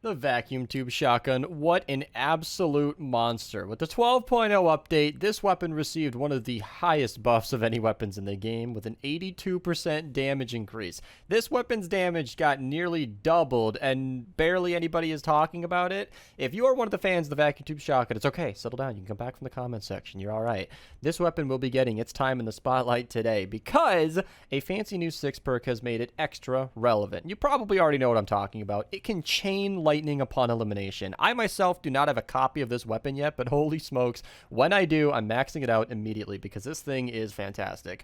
The vacuum tube shotgun, what an absolute monster. With the 12.0 update, this weapon received one of the highest buffs of any weapons in the game with an 82% damage increase. This weapon's damage got nearly doubled and barely anybody is talking about it. If you are one of the fans of the vacuum tube shotgun, it's okay, settle down, you can come back from the comment section, you're alright. This weapon will be getting its time in the spotlight today because a fancy new 6 perk has made it extra relevant. You probably already know what I'm talking about. It can chain lightning upon elimination. I myself do not have a copy of this weapon yet, but holy smokes, when I do, I'm maxing it out immediately because this thing is fantastic.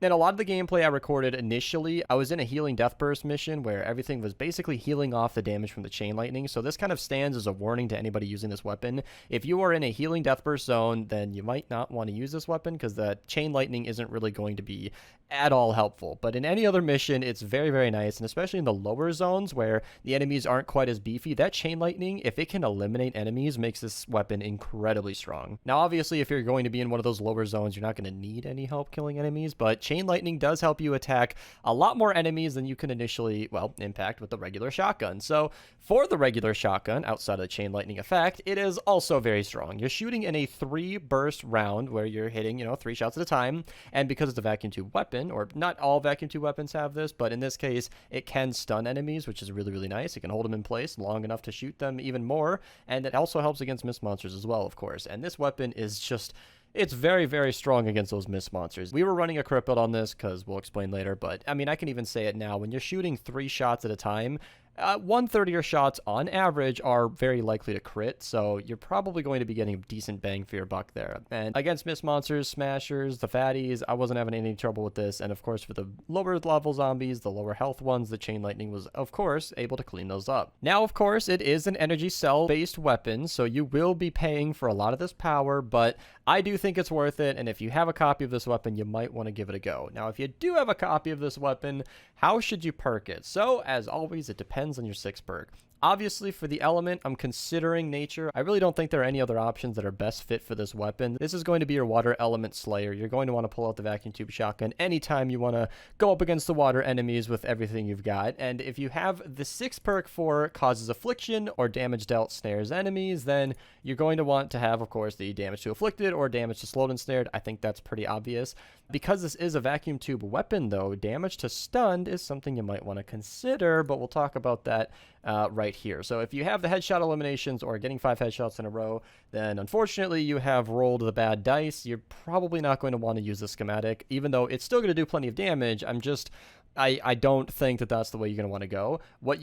And a lot of the gameplay I recorded initially, I was in a healing death burst mission where everything was basically healing off the damage from the chain lightning. So this kind of stands as a warning to anybody using this weapon. If you are in a healing death burst zone, then you might not want to use this weapon because the chain lightning isn't really going to be at all helpful. But in any other mission, it's very, very nice. And especially in the lower zones where the enemies aren't quite as beefy, that chain lightning, if it can eliminate enemies, makes this weapon incredibly strong. Now, obviously, if you're going to be in one of those lower zones, you're not going to need any help killing enemies, but chain lightning does help you attack a lot more enemies than you can initially, well, impact with the regular shotgun. So for the regular shotgun, outside of the chain lightning effect, it is also very strong. You're shooting in a 3-burst round where you're hitting, 3 shots at a time, and because it's a vacuum tube weapon, or not all vacuum tube weapons have this, but in this case, it can stun enemies, which is really, really nice. It can hold them in place long enough to shoot them even more, and it also helps against mist monsters as well, of course. And this weapon is just... it's very, very strong against those mist monsters. We were running a crit build on this because we'll explain later, but I mean, I can even say it now. When you're shooting 3 shots at a time, 1/3 of your shots on average are very likely to crit, so you're probably going to be getting a decent bang for your buck there. And against mist monsters, smashers, the fatties, I wasn't having any trouble with this. And of course, for the lower level zombies, the lower health ones, the chain lightning was, of course, able to clean those up. Now, of course, it is an energy cell based weapon, so you will be paying for a lot of this power, but I do think it's worth it. And if you have a copy of this weapon, you might want to give it a go. Now, if you do have a copy of this weapon, how should you perk it? So, as always, it depends on your 6 perk. Obviously, for the element, I'm considering nature. I really don't think there are any other options that are best fit for this weapon. This is going to be your water element slayer. You're going to want to pull out the vacuum tube shotgun anytime you want to go up against the water enemies with everything you've got. And if you have the 6 perk for causes affliction or damage dealt snares enemies, then you're going to want to have, of course, the damage to afflicted or damage to slowed and snared. I think that's pretty obvious. Because this is a vacuum tube weapon, though, damage to stunned is something you might want to consider, but we'll talk about that right here. So if you have the headshot eliminations or getting 5 headshots in a row, then unfortunately you have rolled the bad dice. You're probably not going to want to use the schematic, even though it's still going to do plenty of damage. I don't think that that's the way you're going to want to go. What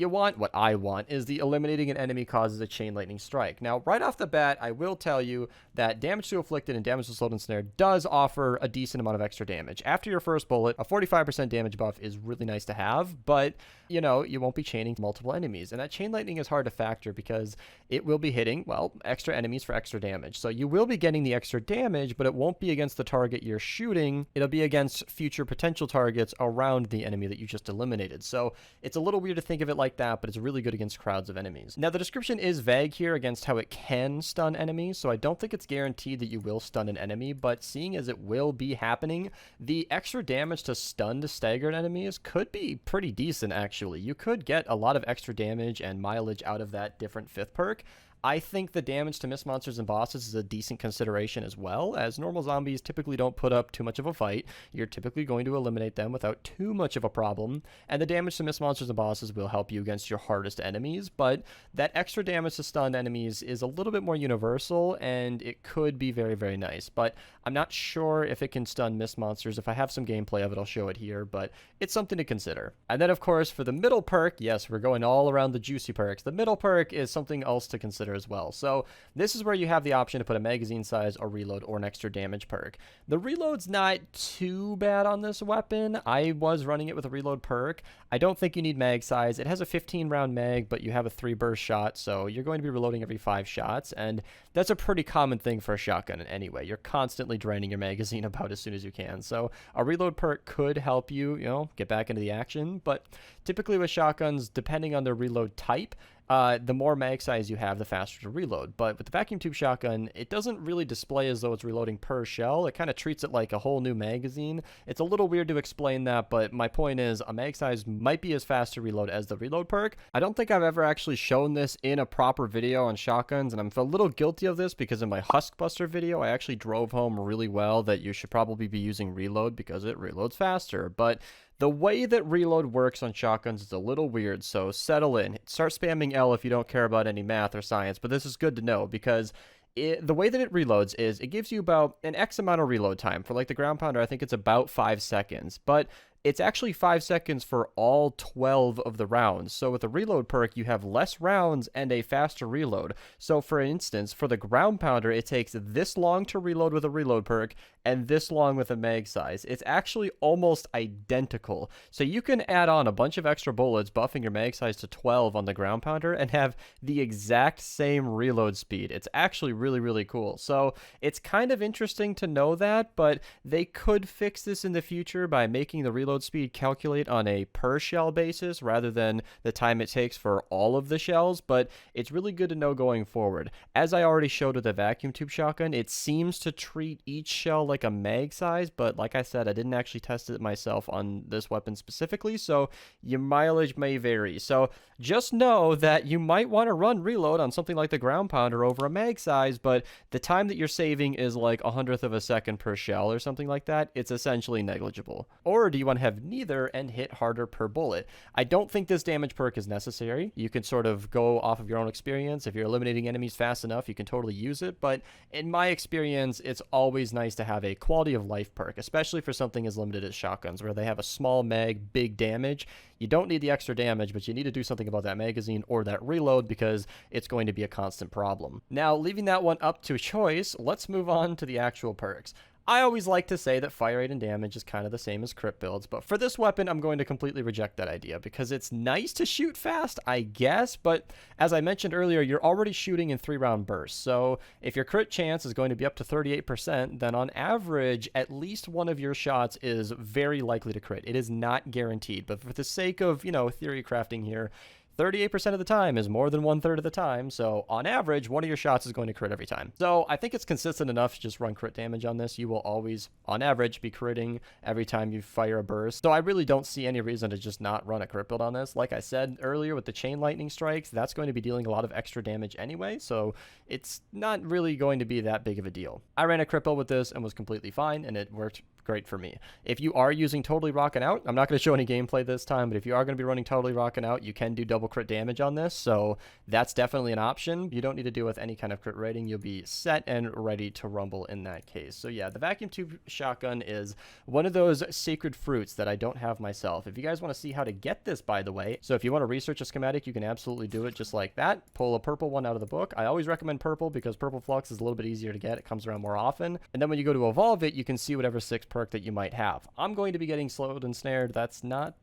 I want, is the eliminating an enemy causes a chain lightning strike. Now, right off the bat, I will tell you that damage to afflicted and damage to slowed and snared does offer a decent amount of extra damage. After your first bullet, a 45% damage buff is really nice to have, but, you won't be chaining multiple enemies. And that chain lightning is hard to factor because it will be hitting, well, extra enemies for extra damage. So you will be getting the extra damage, but it won't be against the target you're shooting. It'll be against future potential targets around the enemy that you just eliminated. So it's a little weird to think of it like that, but it's really good against crowds of enemies. Now, the description is vague here against how it can stun enemies, so I don't think it's guaranteed that you will stun an enemy, but seeing as it will be happening, the extra damage to stunned staggered enemies could be pretty decent, actually. You could get a lot of extra damage and mileage out of that different 5th perk. I think the damage to mist monsters and bosses is a decent consideration as well, as normal zombies typically don't put up too much of a fight. You're typically going to eliminate them without too much of a problem, and the damage to mist monsters and bosses will help you against your hardest enemies, but that extra damage to stunned enemies is a little bit more universal, and it could be very, very nice, but I'm not sure if it can stun mist monsters. If I have some gameplay of it, I'll show it here, but it's something to consider. And then, of course, for the middle perk, yes, we're going all around the juicy perks. The middle perk is something else to consider as well. So this is where you have the option to put a magazine size, or reload, or an extra damage perk. The reload's not too bad on this weapon. I was running it with a reload perk. I don't think you need mag size. It has a 15 round mag, but you have a 3 burst shot, so you're going to be reloading every 5 shots, and that's a pretty common thing for a shotgun anyway. You're constantly draining your magazine about as soon as you can, so a reload perk could help you, get back into the action, but typically with shotguns, depending on their reload type, the more mag size you have, the faster to reload. But with the vacuum tube shotgun, it doesn't really display as though it's reloading per shell. It kind of treats it like a whole new magazine. It's a little weird to explain that, but my point is a mag size might be as fast to reload as the reload perk. I don't think I've ever actually shown this in a proper video on shotguns, and I'm a little guilty of this because in my Huskbuster video, I actually drove home really well that you should probably be using reload because it reloads faster. But the way that reload works on shotguns is a little weird, so settle in. Start spamming L if you don't care about any math or science, but this is good to know because the way that it reloads is it gives you about an X amount of reload time. For like the ground pounder, I think it's about 5 seconds, but it's actually 5 seconds for all 12 of the rounds. So with the reload perk, you have less rounds and a faster reload. So for instance, for the ground pounder, it takes this long to reload with a reload perk and this long with a mag size. It's actually almost identical. So you can add on a bunch of extra bullets, buffing your mag size to 12 on the ground pounder and have the exact same reload speed. It's actually really, really cool. So it's kind of interesting to know that, but they could fix this in the future by making the reload speed calculate on a per shell basis rather than the time it takes for all of the shells, but it's really good to know going forward. As I already showed with the vacuum tube shotgun, it seems to treat each shell like a mag size, but like I said, I didn't actually test it myself on this weapon specifically, so your mileage may vary. So just know that you might want to run reload on something like the ground pounder over a mag size, but the time that you're saving is like 1/100 of a second per shell or something like that. It's essentially negligible. Or do you want to have neither and hit harder per bullet? I don't think this damage perk is necessary. You can sort of go off of your own experience. If you're eliminating enemies fast enough, you can totally use it, but in my experience, it's always nice to have a quality of life perk, especially for something as limited as shotguns, where they have a small mag, big damage. You don't need the extra damage, but you need to do something about that magazine or that reload because it's going to be a constant problem. Now, leaving that one up to choice, let's move on to the actual perks. I always like to say that fire rate and damage is kind of the same as crit builds, but for this weapon, I'm going to completely reject that idea because it's nice to shoot fast, I guess, but as I mentioned earlier, you're already shooting in 3-round bursts, so if your crit chance is going to be up to 38%, then on average, at least one of your shots is very likely to crit. It is not guaranteed, but for the sake of, theory crafting here, 38% of the time is more than 1/3 of the time, so on average, one of your shots is going to crit every time. So I think it's consistent enough to just run crit damage on this. You will always, on average, be critting every time you fire a burst. So I really don't see any reason to just not run a crit build on this. Like I said earlier with the chain lightning strikes, that's going to be dealing a lot of extra damage anyway, so it's not really going to be that big of a deal. I ran a crit build with this and was completely fine, and it worked great for me. If you are using Totally Rockin' Out, I'm not going to show any gameplay this time, but if you are going to be running Totally Rockin' Out, you can do double crit damage on this, so that's definitely an option. You don't need to deal with any kind of crit rating. You'll be set and ready to rumble in that case. So yeah, the vacuum tube shotgun is one of those sacred fruits that I don't have myself. If you guys want to see how to get this, by the way, so if you want to research a schematic, you can absolutely do it just like that. Pull a purple one out of the book. I always recommend purple because purple flux is a little bit easier to get. It comes around more often. And then when you go to evolve it, you can see whatever 6 perk that you might have. I'm going to be getting slowed and snared. That's not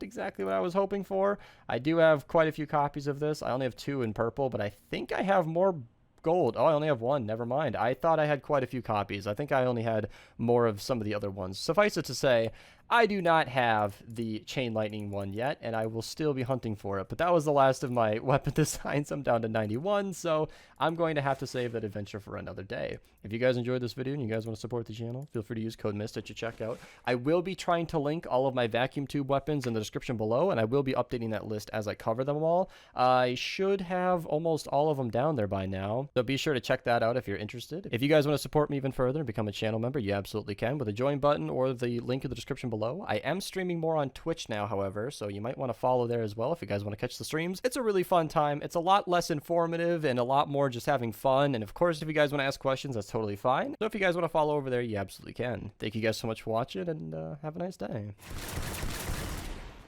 exactly what I was hoping for. I do have quite a few copies of this. I only have 2 in purple, but I think I have more gold. Oh, I only have 1. Never mind. I thought I had quite a few copies. I think I only had more of some of the other ones. Suffice it to say, I do not have the chain lightning one yet, and I will still be hunting for it. But that was the last of my weapon designs. I'm down to 91, so I'm going to have to save that adventure for another day. If you guys enjoyed this video and you guys want to support the channel, feel free to use code Mista at your checkout. I will be trying to link all of my vacuum tube weapons in the description below, and I will be updating that list as I cover them all. I should have almost all of them down there by now, so be sure to check that out if you're interested. If you guys want to support me even further and become a channel member, you absolutely can with a join button or the link in the description below. I am streaming more on Twitch now, however, so you might want to follow there as well if you guys want to catch the streams. It's a really fun time. It's a lot less informative and a lot more just having fun. And of course, if you guys want to ask questions, that's totally fine. So if you guys want to follow over there, you absolutely can. Thank you guys so much for watching, and have a nice day.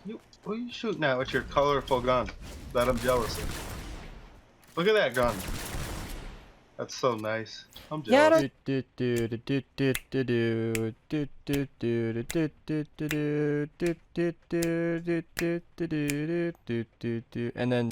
Who are you shooting at with your colorful gun that I'm jealous of? Look at that gun. That's so nice. I'm jealous. And then